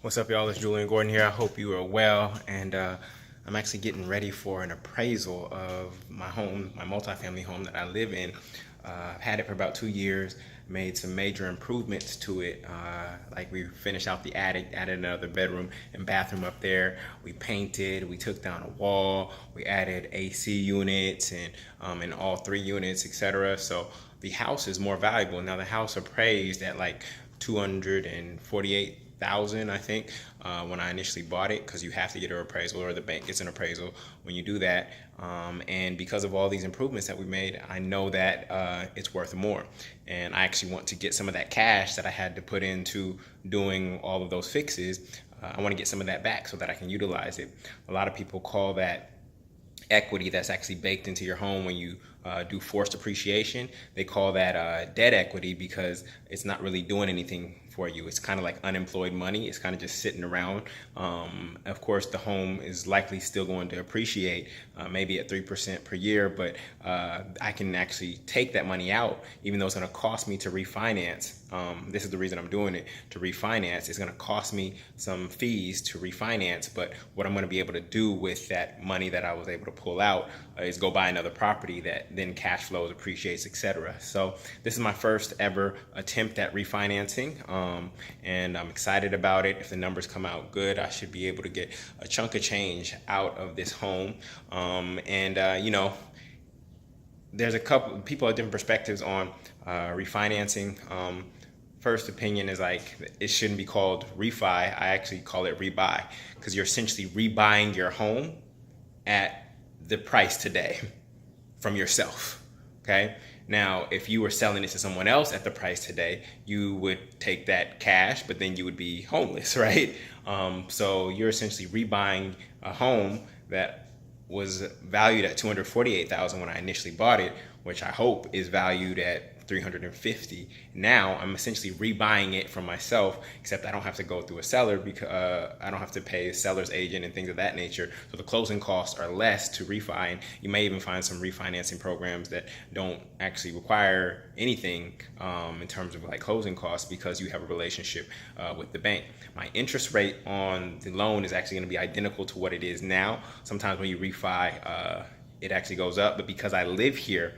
What's up, y'all? It's Jullien Gordon here. I hope you are well, and I'm actually getting ready for an appraisal of my home, my multifamily home that I live in. I've had it for about 2 years, made some major improvements to it. Like we finished out the attic, added another bedroom and bathroom up there. We painted, we took down a wall, we added AC units and in all 3 units, etc. So the house is more valuable. Now the house appraised at like 248,000, I think, when I initially bought it, because you have to get an appraisal, or the bank gets an appraisal when you do that. And because of all these improvements that we made, I know that it's worth more. And I actually want to get some of that cash that I had to put into doing all of those fixes. I want to get some of that back so that I can utilize it. A lot of people call that equity that's actually baked into your home when you do forced appreciation. They call that debt equity because it's not really doing anything for you. It's kind of like unemployed money. It's kind of just sitting around. Of course, the home is likely still going to appreciate, maybe at 3% per year, but I can actually take that money out, even though it's going to cost me to refinance. This is the reason I'm doing it, to refinance. It's going to cost me some fees to refinance, but what I'm going to be able to do with that money that I was able to pull out is go buy another property that then cash flows, appreciates, etc. So this is my first ever attempt at refinancing, and I'm excited about it. If the numbers come out good, I should be able to get a chunk of change out of this home. You know, there's a couple people have different perspectives on refinancing. First opinion is like, it shouldn't be called refi. I actually call it rebuy, because you're essentially rebuying your home at the price today from yourself. Okay. Now, if you were selling it to someone else at the price today, you would take that cash, but then you would be homeless, right? So you're essentially rebuying a home that was valued at 248,000 when I initially bought it, which I hope is valued at 350. Now I'm essentially rebuying it from myself, except I don't have to go through a seller, because I don't have to pay a seller's agent and things of that nature. So the closing costs are less to refi. And you may even find some refinancing programs that don't actually require anything in terms of like closing costs, because you have a relationship with the bank. My interest rate on the loan is actually going to be identical to what it is now. Sometimes when you refi, it actually goes up, but because I live here,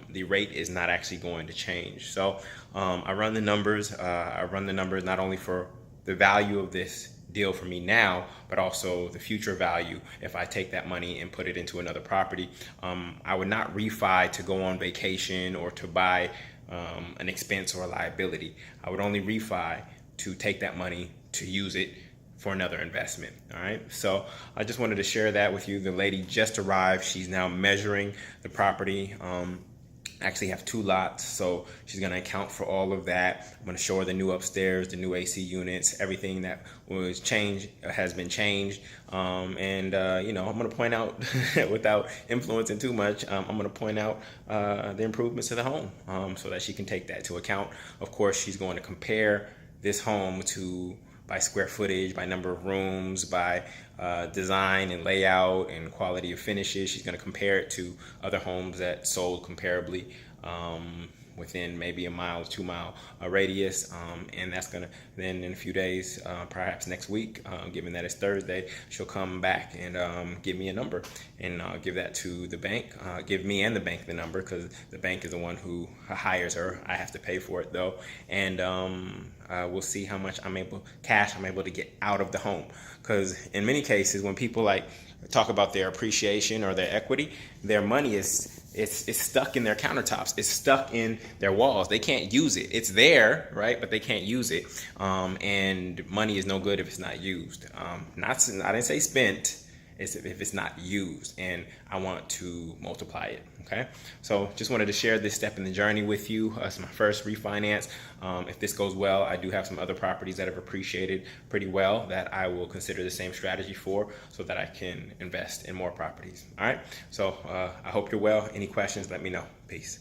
the rate is not actually going to change. So I run the numbers. I run the numbers not only for the value of this deal for me now, but also the future value if I take that money and put it into another property. I would not refi to go on vacation or to buy an expense or a liability. I would only refi to take that money to use it for another investment. All right, so I just wanted to share that with you. The lady just arrived. She's now measuring the property. I actually have 2 lots, so she's going to account for all of that. I'm going to show her the new upstairs, the new AC units, everything that was changed has been changed. You know, I'm going to point out without influencing too much, I'm going to point out the improvements to the home, so that she can take that into account. Of course, she's going to compare this home to by square footage, by number of rooms, by design and layout and quality of finishes. She's going to compare it to other homes that sold comparably within maybe a 1 to 2 mile radius, and that's going to then in a few days, perhaps next week, given that it's Thursday, she'll come back and give me a number, and I'll give that to the bank, give me and the bank the number, because the bank is the one who hires her. I have to pay for it though, and we'll see how much I'm able to get out of the home, because in many cases when people like talk about their appreciation or their equity, their money is it's stuck in their countertops. It's stuck in their walls. They can't use it. It's there, right? But they can't use it. And money is no good if it's not used. I didn't say spent. It's if it's not used, and I want to multiply it. Okay, so just wanted to share this step in the journey with you. It's my first refinance. If this goes well, I do have some other properties that have appreciated pretty well that I will consider the same strategy for, so that I can invest in more properties. All right, so I hope you're well. Any questions, let me know. Peace.